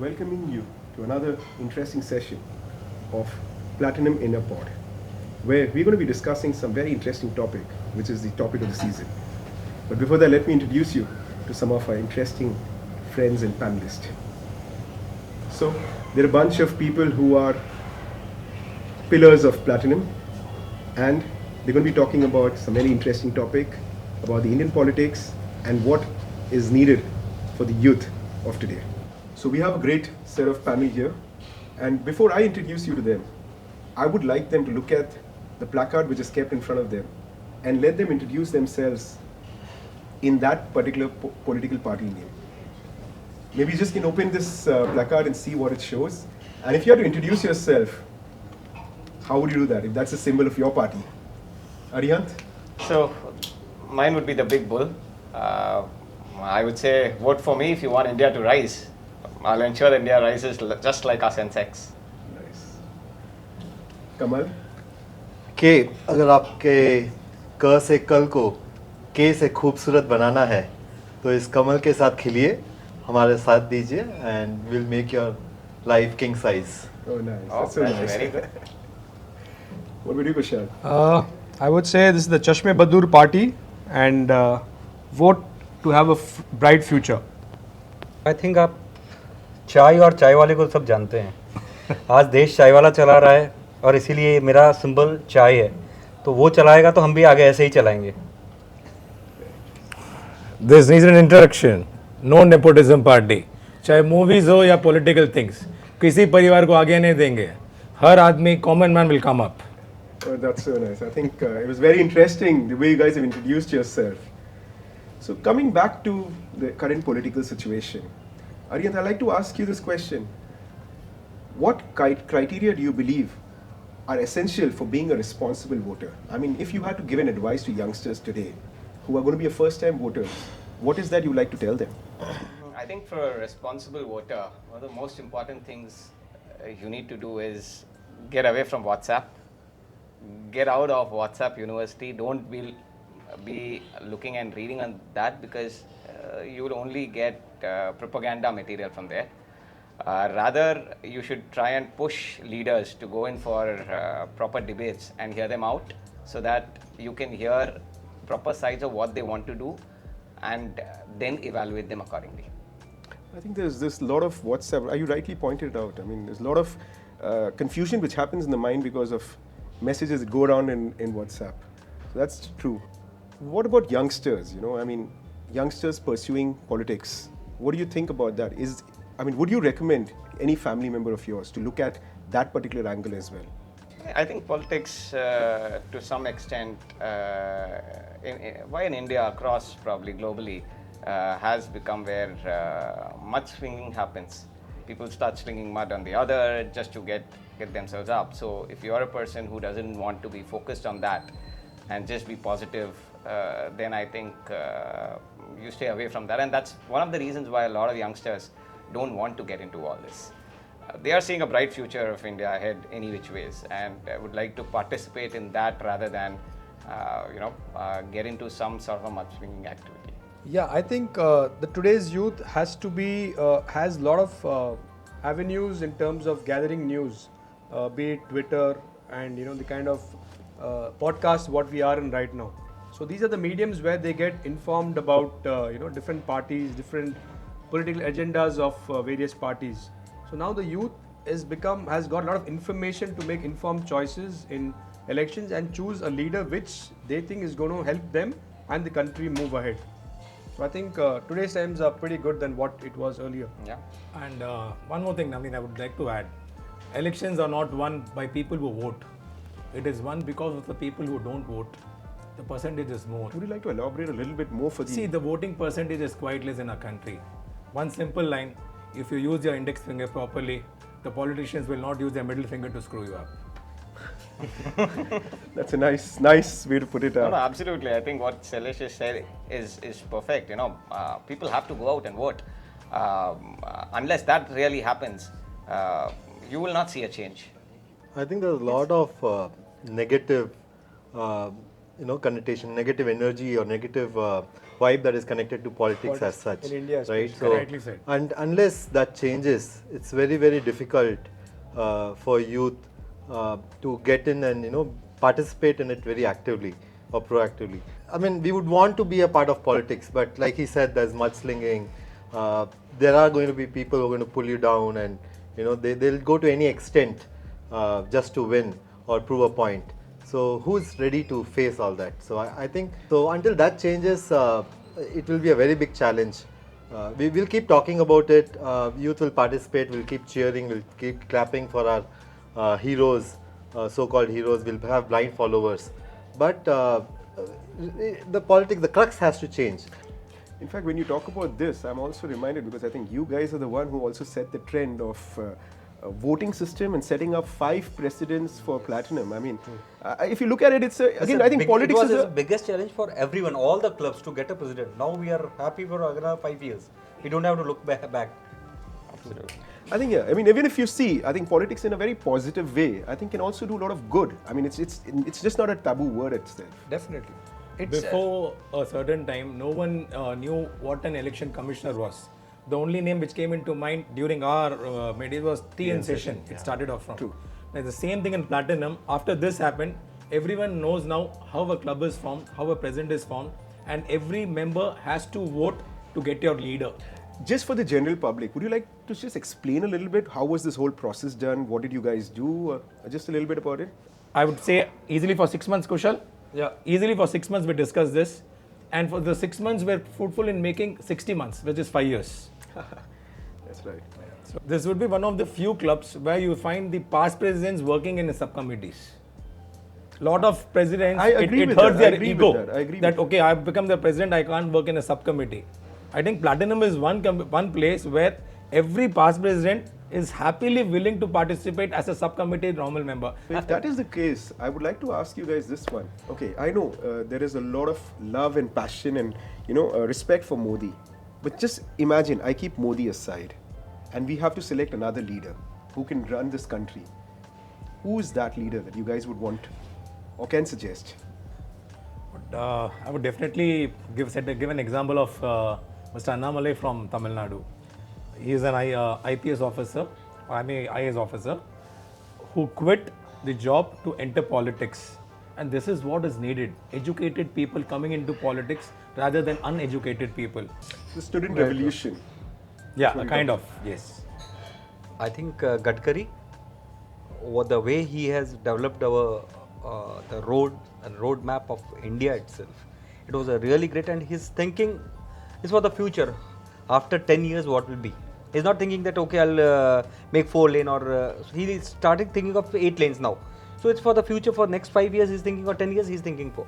welcoming you to another interesting session of Platinum Inner Pod, where we're going to be discussing some very interesting topic, which is the topic of the season. But before that, let me introduce you to some of our interesting friends and panelists. So, there are a bunch of people who are pillars of Platinum, and they're going to be talking about some very interesting topic about the Indian politics and what is needed for the youth of today. So we have a great set of panel here, and before I introduce you to them, I would like them to look at the placard which is kept in front of them and let them introduce themselves in that particular political party name. Maybe you just can open this placard and see what it shows. And if you had to introduce yourself, how would you do that if that's a symbol of your party? Arihant? So, mine would be the big bull. I would say vote for me if you want India to rise. I'll ensure India rises just like our Sensex. Nice. Kamal? के अगर आपके क से कल को के से खूबसूरत बनाना है तो इस कमल के साथ खिलिए हमारे साथ दीजिए and we'll make your life king size. Oh, nice. Oh, That's so that's nice. very good. What would you, Vishal? I would say this is the Chashme Badur party and vote to have a bright future. I think आप चाय और चाय वाले को सब जानते हैं आज देश चाय वाला चला रहा है और इसीलिए मेरा सिंबल चाय है तो वो चलाएगा तो हम भी आगे ऐसे ही चलाएंगे This needs an introduction. No nepotism party. चाहे मूवीज हो या पॉलिटिकल थिंग्स किसी परिवार को आगे नहीं देंगे हर आदमी common man will come up Oh, that's so nice. I think it was very interesting the way you guys have introduced yourself. So coming back to the current political situation, Arihant, I'd like to ask you this question. What criteria do you believe are essential for being a responsible voter? I mean, if you had to give an advice to youngsters today who are going to be a first-time voters, what is that you'd like to tell them? I think for a responsible voter, one of the most important things you need to do is get away from WhatsApp. Get out of WhatsApp University. Don't be looking and reading on that because you will only get propaganda material from there. Rather, you should try and push leaders to go in for proper debates and hear them out so that you can hear proper sides of what they want to do and then evaluate them accordingly. I think there's this lot of WhatsApp, you rightly pointed out, I mean, there's a lot of confusion which happens in the mind because of messages that go around in WhatsApp. So that's true. What about youngsters, I mean, youngsters pursuing politics? What do you think about that? Would you recommend any family member of yours to look at that particular angle as well? I think politics, to some extent, in India, across probably globally, has become where much swinging happens. People start slinging mud on the other just to get themselves up. So if you're a person who doesn't want to be focused on that and just be positive, then I think you stay away from that. And that's one of the reasons why a lot of youngsters don't want to get into all this. They are seeing a bright future of India ahead any which ways and would like to participate in that rather than get into some sort of a mudslinging activity. Yeah, I think the today's youth has to be has a lot of avenues in terms of gathering news, be it Twitter and the kind of podcast what we are in right now. So these are the mediums where they get informed about different parties, different political agendas of various parties. So now the youth has got a lot of information to make informed choices in elections and choose a leader which they think is going to help them and the country move ahead. So I think today's times are pretty good than what it was earlier. Yeah. And one more thing, Navin, I would like to add. Elections are not won by people who vote. It is won because of the people who don't vote. The percentage is more. Would you like to elaborate a little bit more for the... See, the voting percentage is quite less in our country. One simple line, if you use your index finger properly, the politicians will not use their middle finger to screw you up. That's a nice way to put it out. No, absolutely. I think what Sailesh has said is perfect. People have to go out and vote. Unless that really happens, you will not see a change. I think there's a lot of negative connotation, negative energy or negative vibe that is connected to politics as such. in India right? especially. Correctly said. And unless that changes, it's very, very difficult for youth to get in and participate in it very actively or proactively. I mean, we would want to be a part of politics, but like he said, there's mudslinging. There are going to be people who are going to pull you down, and they'll go to any extent just to win or prove a point. So who's ready to face all that? So I think so until that changes, it will be a very big challenge. We will keep talking about it. Youth will participate. We'll keep cheering. We'll keep clapping for our heroes, so-called heroes. We'll have blind followers. But the politics, the crux has to change. In fact, when you talk about this, I'm also reminded, because I think you guys are the one who also set the trend of a voting system and setting up 5 presidents for Platinum. I mean, if you look at it, it's again, I think politics it was is the biggest challenge for everyone, all the clubs, to get a president. Now we are happy for another 5 years. We don't have to look back. Absolutely. I think, yeah, I mean, even if you see, I think politics in a very positive way, I think can also do a lot of good. I mean, it's just not a taboo word itself. Definitely. It's, Before a certain time, no one knew what an election commissioner was. The only name which came into mind during our meeting was TN session. It started off from. True. Like the same thing in Platinum. After this happened, everyone knows now how a club is formed, how a president is formed, and every member has to vote to get your leader. Just for the general public, would you like to just explain a little bit how was this whole process done? What did you guys do? Just a little bit about it. I would say easily for 6 months, Khushal. yeah. Easily for 6 months we discussed this, and for the 6 months we're fruitful in making 60 months, which is 5 years. That's right. So this would be one of the few clubs where you find the past presidents working in the subcommittees. Lot of presidents, I agree it with hurts that. I their agree ego with that. I agree that with okay, I've become the president, I can't work in a subcommittee. I think Platinum is one place where every past president is happily willing to participate as a subcommittee normal member. If that is the case, I would like to ask you guys this one. Okay, I know there is a lot of love and passion and respect for Modi, but just imagine I keep Modi aside, and we have to select another leader who can run this country. Who is that leader that you guys would want or can suggest? I would definitely give an example of Mr. Annamalai from Tamil Nadu. He is an IPS officer, IAS officer, who quit the job to enter politics. And this is what is needed. Educated people coming into politics rather than uneducated people. The student revolution. Yeah, kind of, yes. I think Gadkari, the way he has developed our the road map of India itself, it was a really great, and his thinking is for the future. After 10 years, what will be? He's not thinking that okay, I'll make 4 lane or he started thinking of 8 lanes now. So it's for the future. For next 5 years, he's thinking, or 10 years, he's thinking for.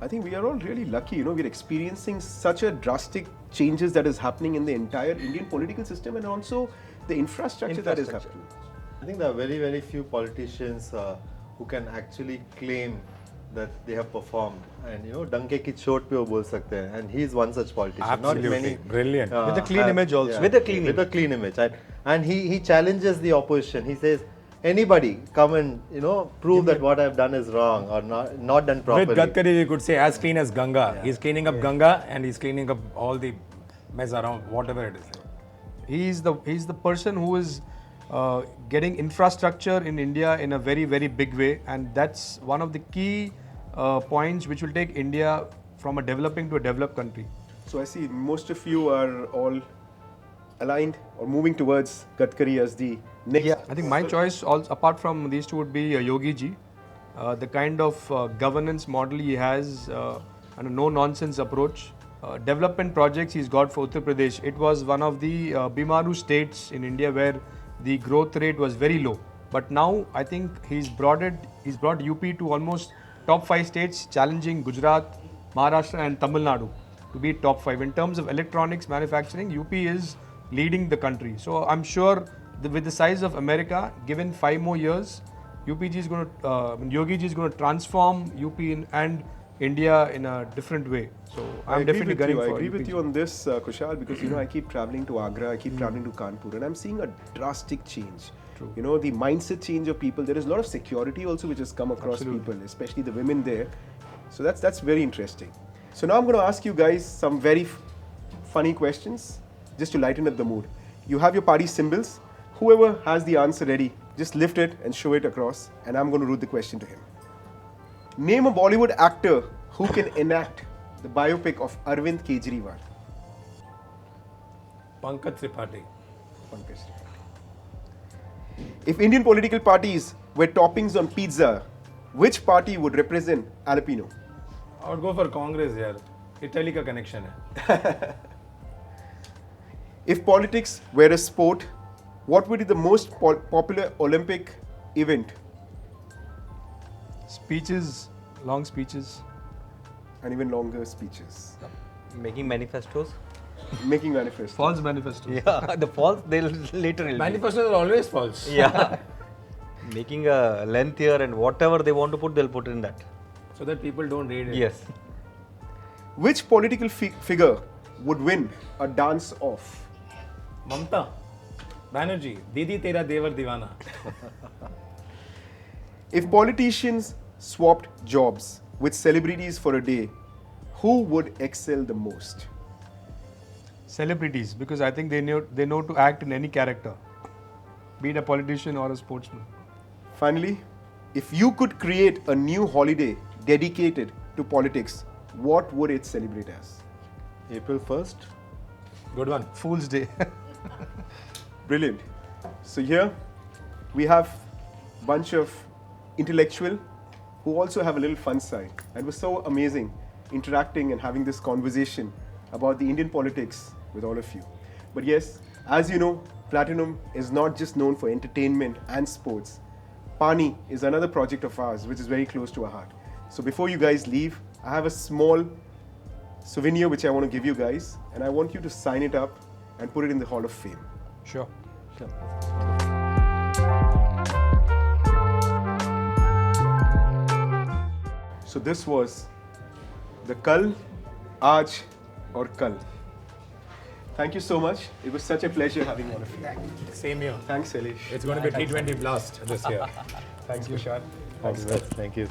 I think we are all really lucky, we're experiencing such a drastic changes that is happening in the entire Indian political system and also the infrastructure that is happening. I think there are very, very few politicians who can actually claim that they have performed, and danke ki chot pe wo bol sakte hain, and he is one such politician. Absolutely. Not many. Brilliant. With a clean image also. Yeah, With a clean with a clean image, and he challenges the opposition. He says, anybody come and prove that what I've done is wrong or not done properly. With Gadkari, you could say as clean as Ganga. Yeah. He's cleaning up Ganga and he's cleaning up all the mess around, whatever it is. He's the person who is getting infrastructure in India in a very, very big way, and that's one of the key points which will take India from a developing to a developed country. So I see most of you are all aligned or moving towards Gadkari as the next. Yeah, I think my choice, apart from these two, would be Yogi ji. The kind of governance model he has and a no-nonsense approach. Development projects he's got for Uttar Pradesh. It was one of the Bimaru states in India where the growth rate was very low. But now I think he's brought UP to almost top 5 states, challenging Gujarat, Maharashtra and Tamil Nadu to be top 5. In terms of electronics manufacturing, UP is leading the country. So I'm sure with the size of America, given 5 more years, Yogi ji is going to transform UP and India in a different way. So I'm definitely gunning for I agree UP with ji. you on this, Khushal, because I keep traveling to Agra, I keep traveling to Kanpur, and I'm seeing a drastic change. True. The mindset change of people. There is a lot of security also which has come across people, especially the women there. So that's very interesting. So now I'm going to ask you guys some very funny questions just to lighten up the mood. You have your party symbols. Whoever has the answer ready, just lift it and show it across, and I'm going to read the question to him. Name a Bollywood actor who can enact the biopic of Arvind Kejriwal. Pankaj Tripathi. Pankaj Tripathi. If Indian political parties were toppings on pizza, which party would represent jalapeno? I would go for Congress here. Italy का connection है. If politics were a sport, what would be the most popular Olympic event? Speeches, long speeches. And even longer speeches. Making manifestos. Making manifestos. False manifestos. Yeah, the false they'll literally. Manifestos are always false. Yeah. Making a lengthier and whatever they want to put, they'll put in that. So that people don't read it. Yes. Which political figure would win a dance off? Mamta Banerjee, Didi Tera Devar Divana. If politicians swapped jobs with celebrities for a day, who would excel the most? Celebrities, because I think they know to act in any character, be it a politician or a sportsman. Finally, if you could create a new holiday dedicated to politics, what would it celebrate as? April 1st. Good one. Fool's Day. Brilliant. So here we have a bunch of intellectual who also have a little fun side. And it was so amazing interacting and having this conversation about the Indian politics with all of you. But yes, as you know, Platinum is not just known for entertainment and sports. Pani is another project of ours which is very close to our heart. So before you guys leave, I have a small souvenir which I want to give you guys, and I want you to sign it up and put it in the Hall of Fame. Sure. So this was the Kal, Aaj or Kal. Thank you so much. It was such a pleasure having all of you. Same here. Thanks, Sailesh. It's going to be T20 blast this year. Thanks, Vishal. Thank you.